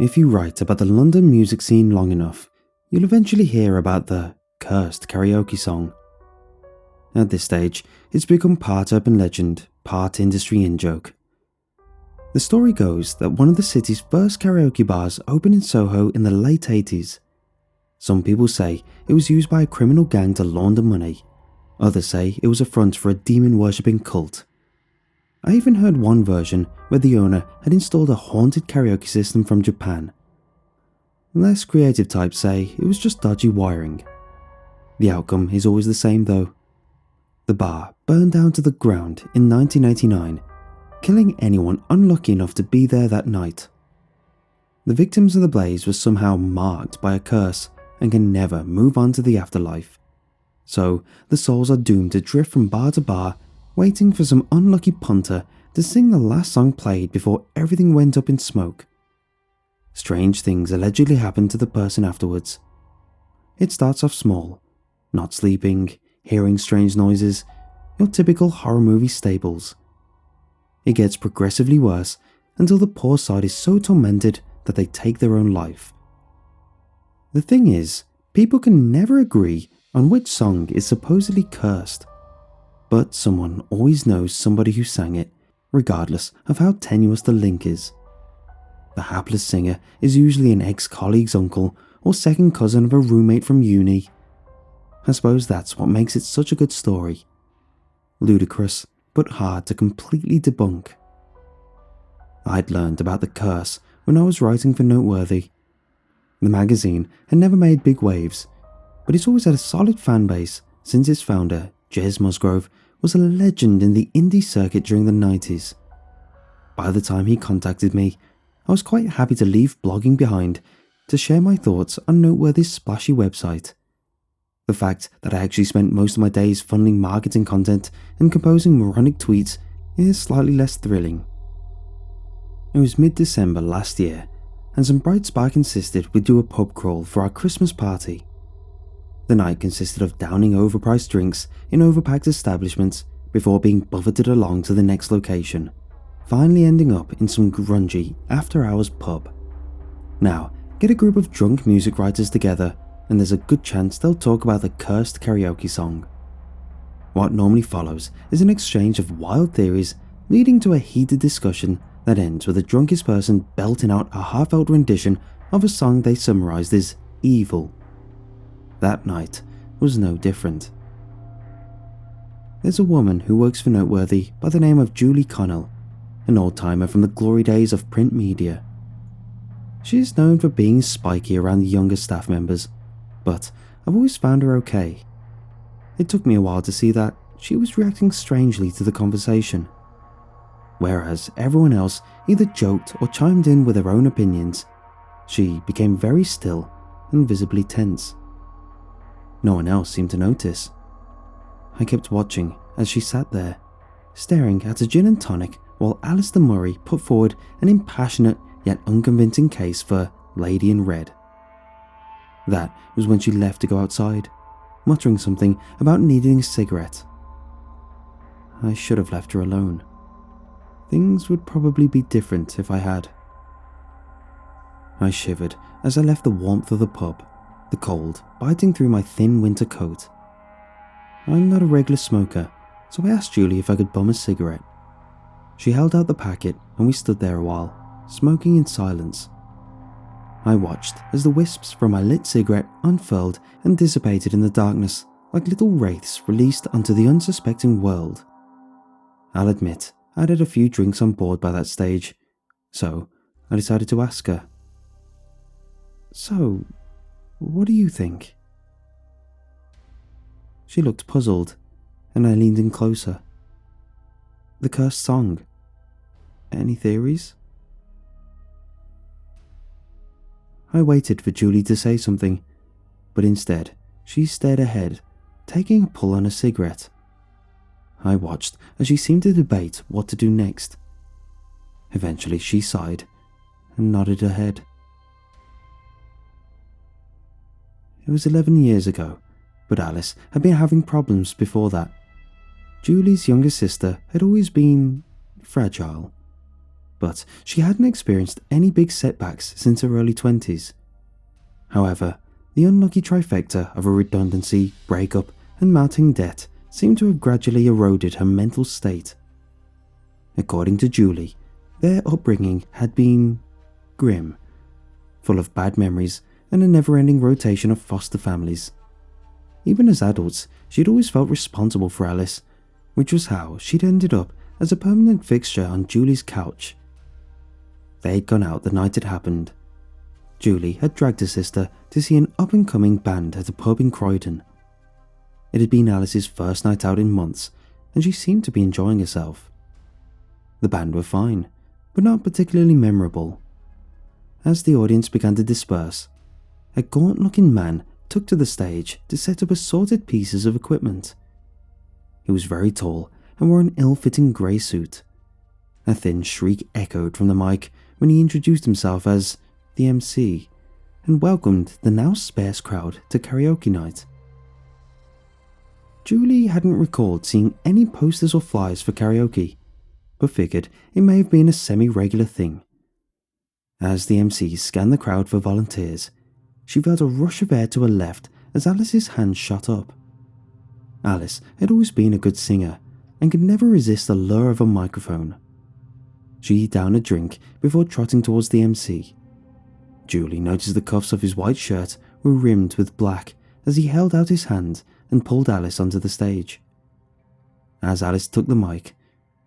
If you write about the London music scene long enough, you'll eventually hear about the cursed karaoke song. At this stage, it's become part urban legend, part industry in-joke. The story goes that one of the city's first karaoke bars opened in Soho in the late 80s. Some people say it was used by a criminal gang to launder money. Others say it was a front for a demon-worshipping cult. I even heard one version where the owner had installed a haunted karaoke system from Japan. Less creative types say it was just dodgy wiring. The outcome is always the same though. The bar burned down to the ground in 1989, killing anyone unlucky enough to be there that night. The victims of the blaze were somehow marked by a curse and can never move on to the afterlife. So the souls are doomed to drift from bar to bar, waiting for some unlucky punter to sing the last song played before everything went up in smoke. Strange things allegedly happen to the person afterwards. It starts off small, not sleeping, hearing strange noises, your typical horror movie staples. It gets progressively worse until the poor side is so tormented that they take their own life. The thing is, people can never agree on which song is supposedly cursed, but someone always knows somebody who sang it, regardless of how tenuous the link is. The hapless singer is usually an ex-colleague's uncle or second cousin of a roommate from uni. I suppose that's what makes it such a good story. Ludicrous, but hard to completely debunk. I'd learned about the curse when I was writing for Noteworthy. The magazine had never made big waves, but it's always had a solid fan base since its founder, Jez Musgrove, was a legend in the indie circuit during the 90s. By the time he contacted me, I was quite happy to leave blogging behind to share my thoughts on Noteworthy's splashy website. The fact that I actually spent most of my days funneling marketing content and composing moronic tweets is slightly less thrilling. It was mid-December last year, and some bright spark insisted we do a pub crawl for our Christmas party. The night consisted of downing overpriced drinks in overpacked establishments before being buffeted along to the next location, finally ending up in some grungy after-hours pub. Now, get a group of drunk music writers together and there's a good chance they'll talk about the cursed karaoke song. What normally follows is an exchange of wild theories leading to a heated discussion that ends with the drunkest person belting out a heartfelt rendition of a song they summarised as evil. That night was no different. There's a woman who works for Noteworthy by the name of Julie Connell, an old-timer from the glory days of print media. She is known for being spiky around the younger staff members, but I've always found her okay. It took me a while to see that she was reacting strangely to the conversation. Whereas everyone else either joked or chimed in with their own opinions, she became very still and visibly tense. No one else seemed to notice. I kept watching as she sat there, staring at a gin and tonic while Alistair Murray put forward an impassionate yet unconvincing case for Lady in Red. That was when she left to go outside, muttering something about needing a cigarette. I should have left her alone. Things would probably be different if I had. I shivered as I left the warmth of the pub, the cold biting through my thin winter coat. I'm not a regular smoker, so I asked Julie if I could bum a cigarette. She held out the packet and we stood there a while, smoking in silence. I watched as the wisps from my lit cigarette unfurled and dissipated in the darkness like little wraiths released onto the unsuspecting world. I'll admit, I'd had a few drinks on board by that stage, so I decided to ask her. So, what do you think? She looked puzzled, and I leaned in closer. The cursed song. Any theories? I waited for Julie to say something, but instead she stared ahead, taking a pull on a cigarette. I watched as she seemed to debate what to do next. Eventually she sighed and nodded her head. It was 11 years ago, but Alice had been having problems before that. Julie's younger sister had always been fragile. but she hadn't experienced any big setbacks since her early 20s. However, the unlucky trifecta of a redundancy, breakup, and mounting debt seemed to have gradually eroded her mental state. According to Julie, their upbringing had been grim, full of bad memories and a never-ending rotation of foster families. Even as adults, she'd always felt responsible for Alice, which was how she'd ended up as a permanent fixture on Julie's couch. They'd gone out the night it happened. Julie had dragged her sister to see an up-and-coming band at a pub in Croydon. It had been Alice's first night out in months, and she seemed to be enjoying herself. The band were fine, but not particularly memorable. As the audience began to disperse, a gaunt-looking man took to the stage to set up assorted pieces of equipment. He was very tall and wore an ill-fitting grey suit. A thin shriek echoed from the mic when he introduced himself as the MC and welcomed the now sparse crowd to karaoke night. Julie hadn't recalled seeing any posters or flyers for karaoke, but figured it may have been a semi-regular thing. As the MC scanned the crowd for volunteers, she felt a rush of air to her left as Alice's hand shot up. Alice had always been a good singer and could never resist the lure of a microphone. She downed a drink before trotting towards the MC. Julie noticed the cuffs of his white shirt were rimmed with black as he held out his hand and pulled Alice onto the stage. As Alice took the mic,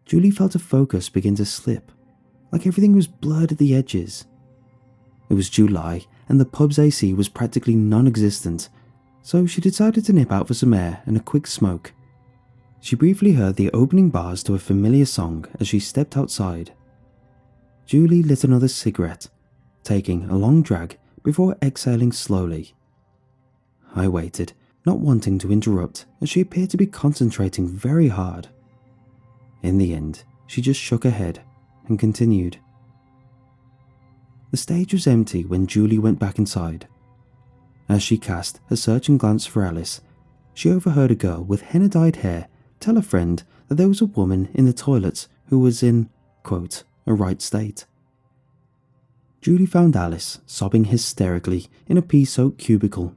Julie felt her focus begin to slip, like everything was blurred at the edges. It was July and the pub's AC was practically non-existent, so she decided to nip out for some air and a quick smoke. She briefly heard the opening bars to a familiar song as she stepped outside. Julie lit another cigarette, taking a long drag before exhaling slowly. I waited, not wanting to interrupt, as she appeared to be concentrating very hard. In the end, she just shook her head and continued. The stage was empty when Julie went back inside. As she cast a searching glance for Alice, she overheard a girl with henna-dyed hair tell a friend that there was a woman in the toilets who was in, quote, a right state. Julie found Alice sobbing hysterically in a pea-soaked cubicle.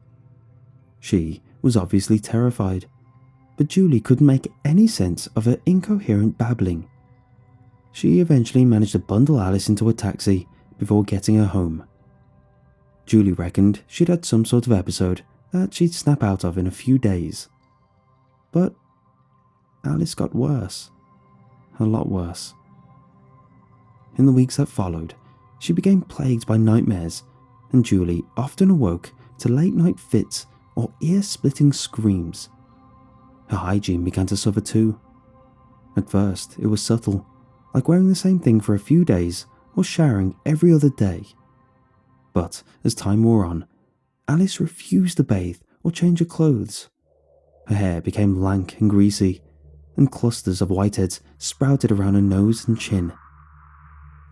She was obviously terrified, but Julie couldn't make any sense of her incoherent babbling. She eventually managed to bundle Alice into a taxi before getting her home. Julie reckoned she'd had some sort of episode that she'd snap out of in a few days. But Alice got worse. A lot worse. In the weeks that followed, she became plagued by nightmares, and Julie often awoke to late-night fits or ear-splitting screams. Her hygiene began to suffer too. At first, it was subtle, like wearing the same thing for a few days or showering every other day. But as time wore on, Alice refused to bathe or change her clothes. Her hair became lank and greasy, and clusters of whiteheads sprouted around her nose and chin.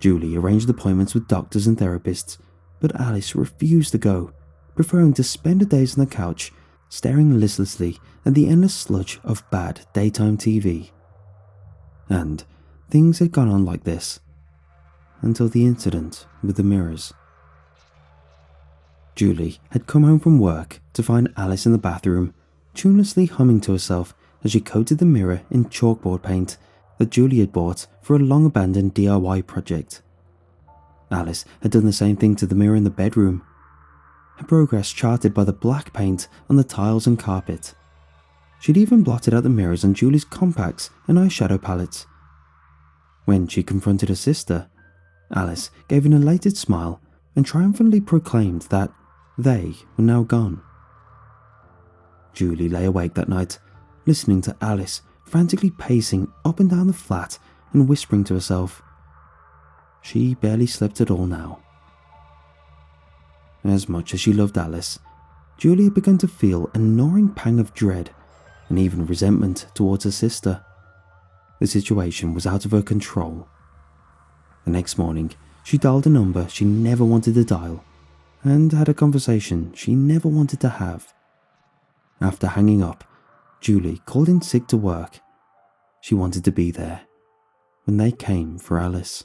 Julie arranged appointments with doctors and therapists, but Alice refused to go, preferring to spend her days on the couch, staring listlessly at the endless sludge of bad daytime TV. And things had gone on like this, until the incident with the mirrors. Julie had come home from work to find Alice in the bathroom, tunelessly humming to herself as she coated the mirror in chalkboard paint that Julie had bought for a long-abandoned DIY project. Alice had done the same thing to the mirror in the bedroom, her progress charted by the black paint on the tiles and carpet. She'd even blotted out the mirrors on Julie's compacts and eyeshadow palettes. When she confronted her sister, Alice gave an elated smile and triumphantly proclaimed that they were now gone. Julie lay awake that night, listening to Alice frantically pacing up and down the flat and whispering to herself. She barely slept at all now. As much as she loved Alice, Julie had begun to feel a gnawing pang of dread and even resentment towards her sister. The situation was out of her control. The next morning, she dialed a number she never wanted to dial and had a conversation she never wanted to have. After hanging up, Julie called in sick to work. She wanted to be there when they came for Alice.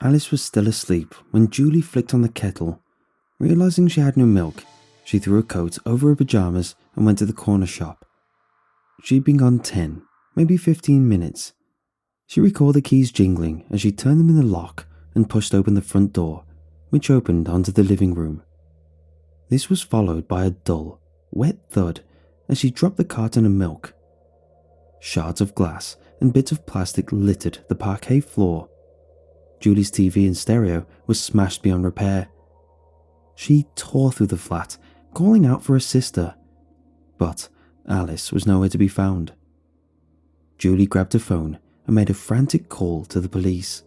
Alice was still asleep when Julie flicked on the kettle. Realizing she had no milk, she threw her coat over her pajamas and went to the corner shop. She'd been gone 10, maybe 15 minutes. She recalled the keys jingling as she turned them in the lock and pushed open the front door, which opened onto the living room. This was followed by a dull, wet thud as she dropped the carton of milk. Shards of glass and bits of plastic littered the parquet floor. Julie's TV and stereo was smashed beyond repair. She tore through the flat, calling out for her sister, but Alice was nowhere to be found. Julie grabbed her phone and made a frantic call to the police.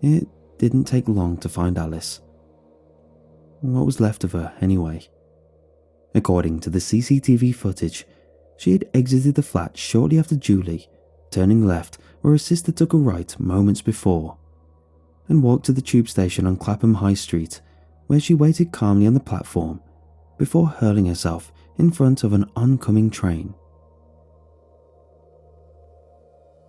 It didn't take long to find Alice. What was left of her, anyway? According to the CCTV footage, she had exited the flat shortly after Julie, turning left where her sister took a right moments before, and walked to the tube station on Clapham High Street, where she waited calmly on the platform before hurling herself in front of an oncoming train.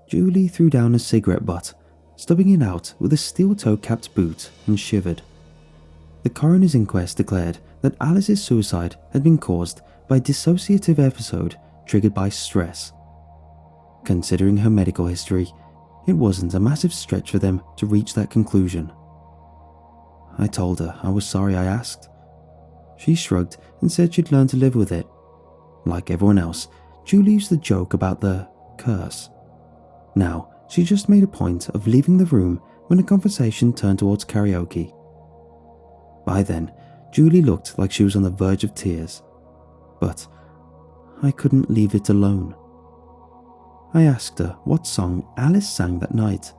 Julie threw down a cigarette butt, stubbing it out with a steel-toe-capped boot, and shivered. The coroner's inquest declared that Alice's suicide had been caused by a dissociative episode triggered by stress. Considering her medical history, it wasn't a massive stretch for them to reach that conclusion. I told her I was sorry I asked. She shrugged and said she'd learn to live with it. Like everyone else, Julie used to joke about the curse. Now, she just made a point of leaving the room when the conversation turned towards karaoke. By then, Julie looked like she was on the verge of tears, but I couldn't leave it alone. I asked her what song Alice sang that night.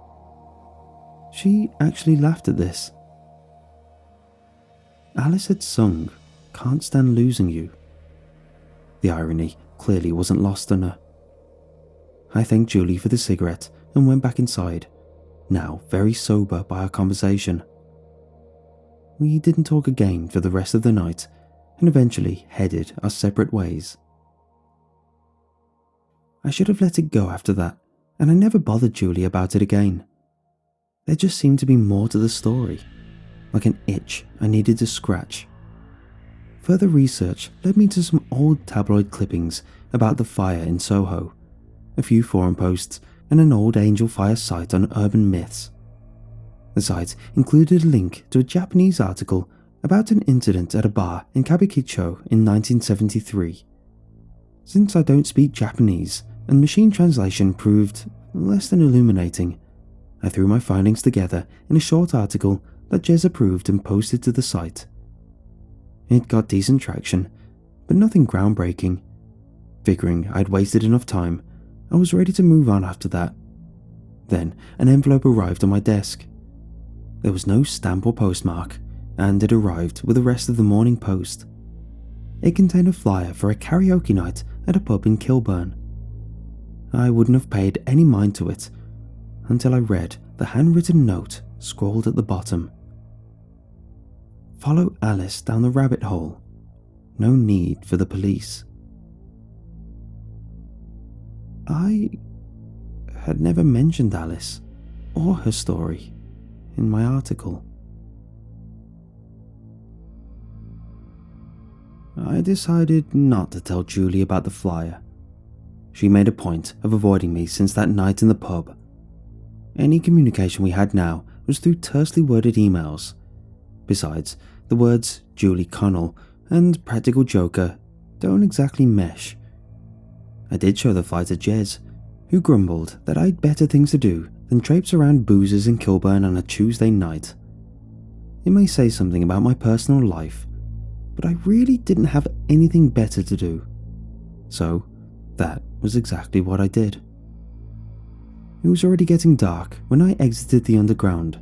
She actually laughed at this. Alice had sung "Can't Stand Losing You." The irony clearly wasn't lost on her. I thanked Julie for the cigarette and went back inside, now very sober by our conversation. We didn't talk again for the rest of the night and eventually headed our separate ways. I should have let it go after that, and I never bothered Julie about it again. There just seemed to be more to the story, like an itch I needed to scratch. Further research led me to some old tabloid clippings about the fire in Soho, a few forum posts, and an old Angel Fire site on urban myths. The site included a link to a Japanese article about an incident at a bar in Kabukicho in 1973. Since I don't speak Japanese and machine translation proved less than illuminating, I threw my findings together in a short article that Jez approved and posted to the site. It got decent traction, but nothing groundbreaking. Figuring I'd wasted enough time, I was ready to move on after that. Then an envelope arrived on my desk. There was no stamp or postmark, and it arrived with the rest of the Morning Post. It contained a flyer for a karaoke night at a pub in Kilburn. I wouldn't have paid any mind to it until I read the handwritten note scrawled at the bottom. Follow Alice down the rabbit hole. No need for the police. I had never mentioned Alice or her story in my article. I decided not to tell Julie about the flyer. She made a point of avoiding me since that night in the pub. Any communication we had now was through tersely worded emails. Besides, the words Julie Connell and Practical Joker don't exactly mesh. I did show the flyer to Jez, who grumbled that I'd better things to do than traipse around boozers in Kilburn on a Tuesday night. It may say something about my personal life, but I really didn't have anything better to do. So, that was exactly what I did. It was already getting dark when I exited the underground.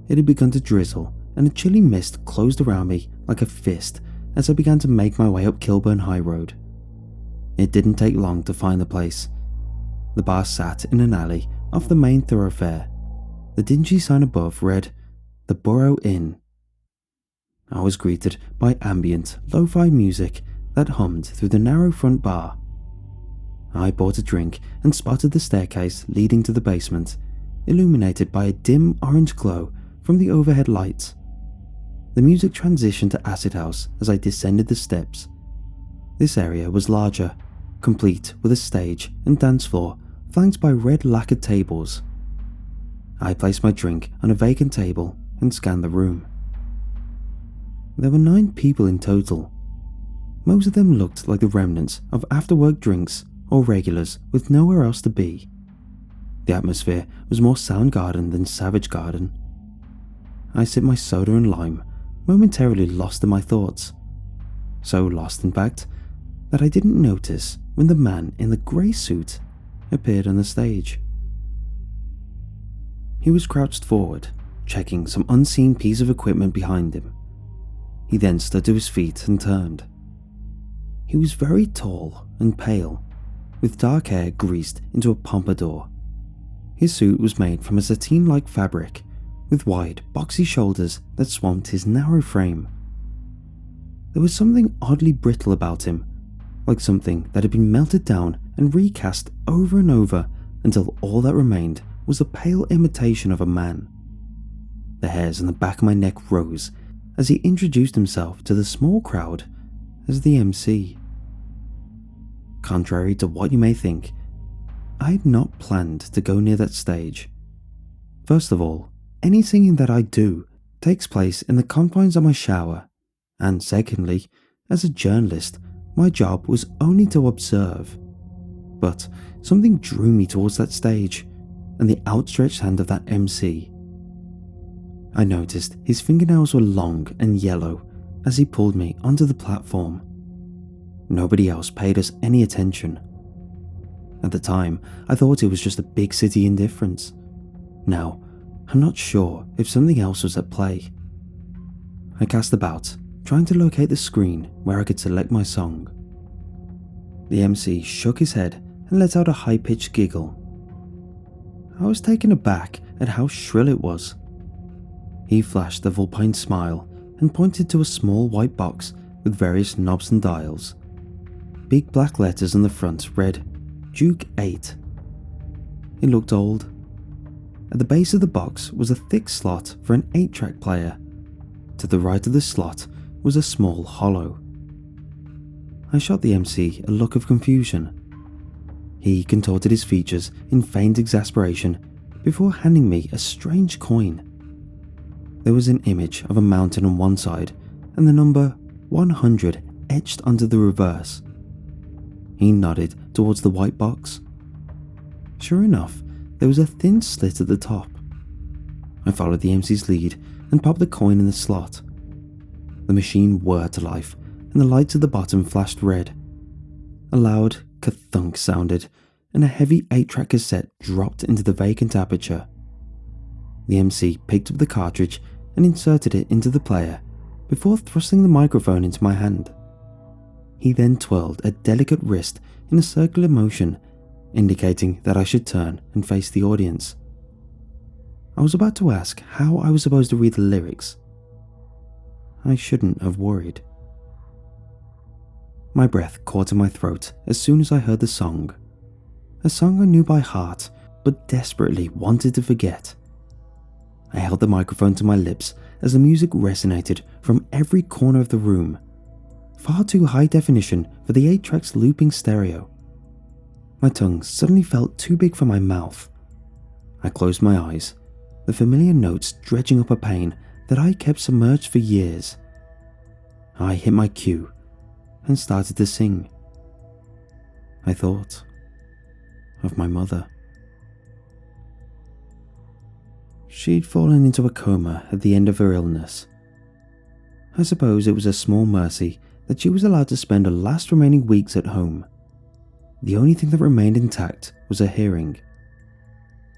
It had begun to drizzle, and a chilly mist closed around me like a fist as I began to make my way up Kilburn High Road. It didn't take long to find the place. The bar sat in an alley off the main thoroughfare. The dingy sign above read, "The Borough Inn." I was greeted by ambient, lo-fi music that hummed through the narrow front bar. I bought a drink and spotted the staircase leading to the basement, illuminated by a dim orange glow from the overhead lights. The music transitioned to acid house as I descended the steps. This area was larger, complete with a stage and dance floor flanked by red lacquered tables. I placed my drink on a vacant table and scanned the room. There were 9 people in total. Most of them looked like the remnants of after-work drinks or regulars with nowhere else to be. The atmosphere was more Soundgarden than Savage Garden. I sipped my soda and lime, momentarily lost in my thoughts. So lost, in fact, that I didn't notice when the man in the grey suit appeared on the stage. He was crouched forward, checking some unseen piece of equipment behind him. He then stood to his feet and turned. He was very tall and pale, with dark hair greased into a pompadour. His suit was made from a sateen-like fabric, with wide, boxy shoulders that swamped his narrow frame. There was something oddly brittle about him, like something that had been melted down and recast over and over until all that remained was a pale imitation of a man. The hairs on the back of my neck rose as he introduced himself to the small crowd as the MC. Contrary to what you may think, I had not planned to go near that stage. First of all, any singing that I do takes place in the confines of my shower, and secondly, as a journalist, my job was only to observe. But something drew me towards that stage, and the outstretched hand of that MC. I noticed his fingernails were long and yellow as he pulled me onto the platform. Nobody else paid us any attention. At the time, I thought it was just a big city indifference. Now, I'm not sure if something else was at play. I cast about, trying to locate the screen where I could select my song. The MC shook his head and let out a high-pitched giggle. I was taken aback at how shrill it was. He flashed a vulpine smile and pointed to a small white box with various knobs and dials. Big black letters on the front read, Duke 8. It looked old. At the base of the box was a thick slot for an 8-track player. To the right of the slot was a small hollow. I shot the MC a look of confusion. He contorted his features in feigned exasperation before handing me a strange coin. There was an image of a mountain on one side and the number 100 etched onto the reverse. He nodded towards the white box. Sure enough, there was a thin slit at the top. I followed the MC's lead and popped the coin in the slot. The machine whirred to life and the lights at the bottom flashed red. A loud ka-thunk sounded and a heavy 8-track cassette dropped into the vacant aperture. The MC picked up the cartridge and inserted it into the player before thrusting the microphone into my hand. He then twirled a delicate wrist in a circular motion, indicating that I should turn and face the audience. I was about to ask how I was supposed to read the lyrics. I shouldn't have worried. My breath caught in my throat as soon as I heard the song. A song I knew by heart, but desperately wanted to forget. I held the microphone to my lips as the music resonated from every corner of the room. Far too high definition for the 8-track's looping stereo. My tongue suddenly felt too big for my mouth. I closed my eyes, the familiar notes dredging up a pain that I kept submerged for years. I hit my cue and started to sing. I thought of my mother. She'd fallen into a coma at the end of her illness. I suppose it was a small mercy that she was allowed to spend her last remaining weeks at home. The only thing that remained intact was her hearing.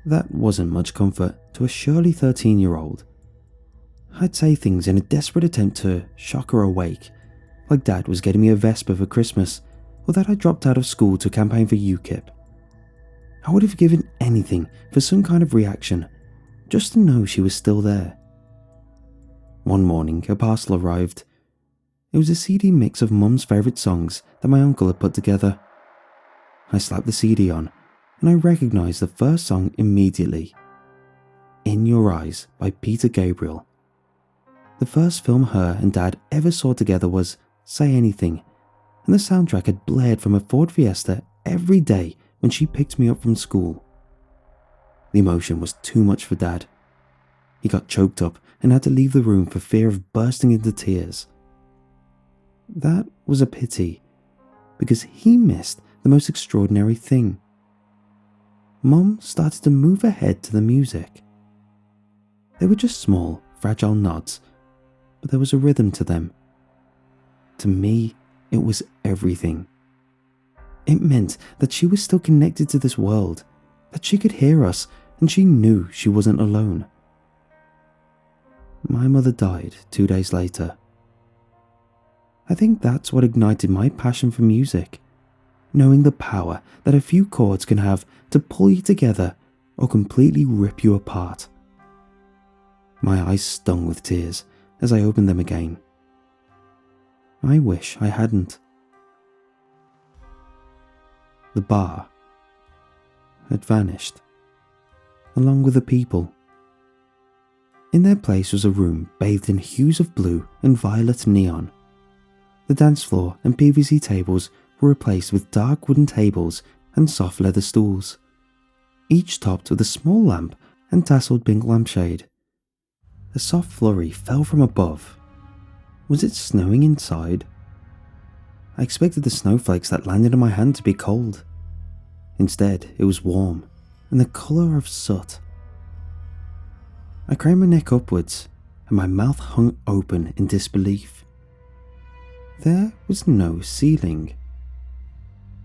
That wasn't much comfort to a surely 13-year-old. I'd say things in a desperate attempt to shock her awake, like Dad was getting me a Vespa for Christmas, or that I dropped out of school to campaign for UKIP. I would have given anything for some kind of reaction, just to know she was still there. One morning, a parcel arrived. It was a CD mix of Mum's favourite songs that my uncle had put together. I slapped the CD on, and I recognised the first song immediately. In Your Eyes by Peter Gabriel. The first film her and Dad ever saw together was Say Anything, and the soundtrack had blared from a Ford Fiesta every day when she picked me up from school. The emotion was too much for Dad. He got choked up and had to leave the room for fear of bursting into tears. That was a pity, because he missed the most extraordinary thing. Mum started to move her head to the music. They were just small, fragile nods, but there was a rhythm to them. To me, it was everything. It meant that she was still connected to this world, that she could hear us, and she knew she wasn't alone. My mother died 2 days later. I think that's what ignited my passion for music, knowing the power that a few chords can have to pull you together or completely rip you apart. My eyes stung with tears as I opened them again. I wish I hadn't. The bar had vanished, along with the people. In their place was a room bathed in hues of blue and violet neon. The dance floor and PVC tables were replaced with dark wooden tables and soft leather stools, each topped with a small lamp and tasseled pink lampshade. A soft flurry fell from above. Was it snowing inside? I expected the snowflakes that landed on my hand to be cold. Instead, it was warm and the colour of soot. I craned my neck upwards and my mouth hung open in disbelief. There was no ceiling.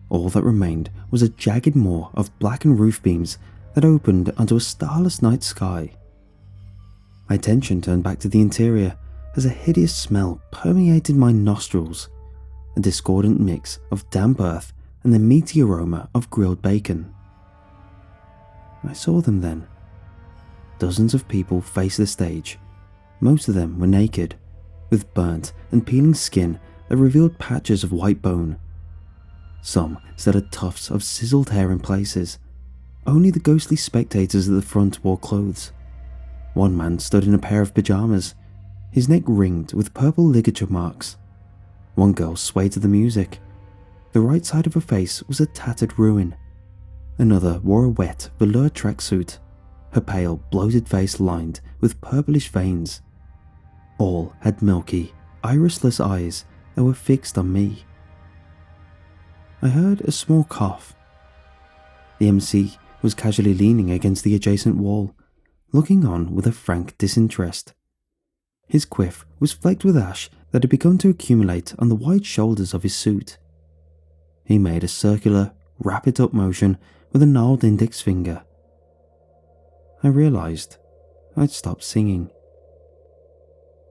All that remained was a jagged moor of blackened roof beams that opened onto a starless night sky. My attention turned back to the interior as a hideous smell permeated my nostrils, a discordant mix of damp earth and the meaty aroma of grilled bacon. I saw them then. Dozens of people faced the stage. Most of them were naked, with burnt and peeling skin that revealed patches of white bone. Some still had tufts of sizzled hair in places. Only the ghostly spectators at the front wore clothes. One man stood in a pair of pajamas, his neck ringed with purple ligature marks. One girl swayed to the music. The right side of her face was a tattered ruin. Another wore a wet velour tracksuit, her pale, bloated face lined with purplish veins. All had milky, irisless eyes that were fixed on me. I heard a small cough. The MC was casually leaning against the adjacent wall, looking on with a frank disinterest. His quiff was flecked with ash that had begun to accumulate on the wide shoulders of his suit. He made a circular, wrap-it-up motion with a gnarled index finger. I realised I'd stopped singing.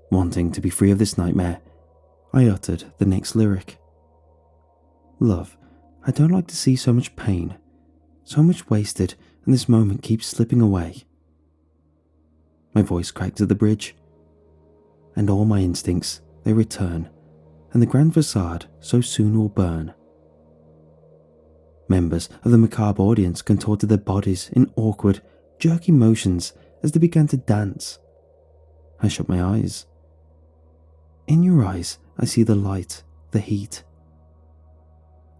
Wanting to be free of this nightmare, I uttered the next lyric. Love, I don't like to see so much pain, so much wasted, and this moment keeps slipping away. My voice cracked at the bridge, and all my instincts, they return, and the grand facade so soon will burn. Members of the macabre audience contorted their bodies in awkward, jerky motions as they began to dance. I shut my eyes. In your eyes, I see the light, the heat.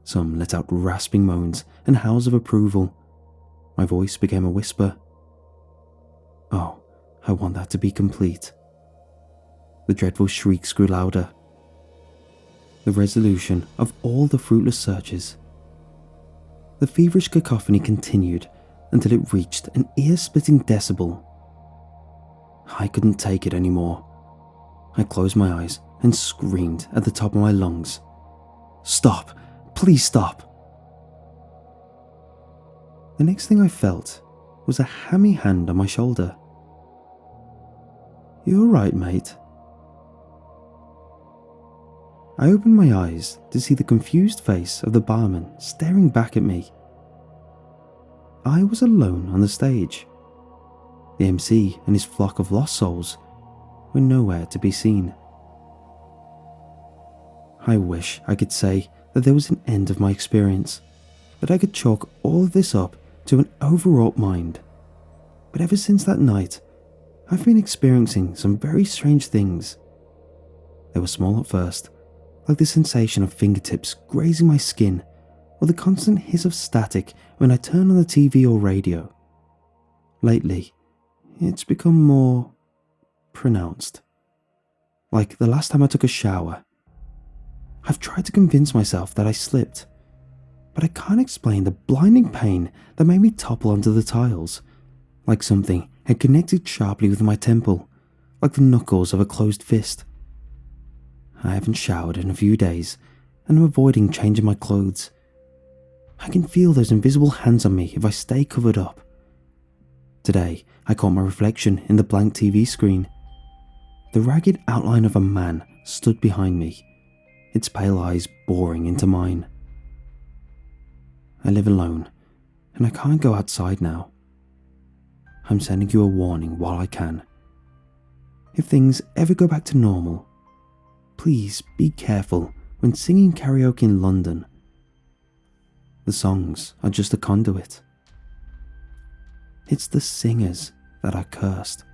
Some let out rasping moans and howls of approval. My voice became a whisper. Oh, I want that to be complete. The dreadful shrieks grew louder. The resolution of all the fruitless searches. The feverish cacophony continued until it reached an ear-splitting decibel. I couldn't take it anymore. I closed my eyes and screamed at the top of my lungs. Stop! Please stop! The next thing I felt was a hammy hand on my shoulder. You alright, mate? I opened my eyes to see the confused face of the barman staring back at me. I was alone on the stage. The MC and his flock of lost souls were nowhere to be seen. I wish I could say that there was an end of my experience, that I could chalk all of this up to an overwrought mind. but ever since that night, I've been experiencing some very strange things. They were small at first, like the sensation of fingertips grazing my skin, or the constant hiss of static when I turn on the TV or radio. Lately, it's become more pronounced. Like the last time I took a shower. I've tried to convince myself that I slipped, but I can't explain the blinding pain that made me topple onto the tiles, like something had connected sharply with my temple, like the knuckles of a closed fist. I haven't showered in a few days, and I'm avoiding changing my clothes. I can feel those invisible hands on me if I stay covered up. Today, I caught my reflection in the blank TV screen. The ragged outline of a man stood behind me, its pale eyes boring into mine. I live alone, and I can't go outside now. I'm sending you a warning while I can. If things ever go back to normal, please be careful when singing karaoke in London. The songs are just a conduit. It's the singers that are cursed.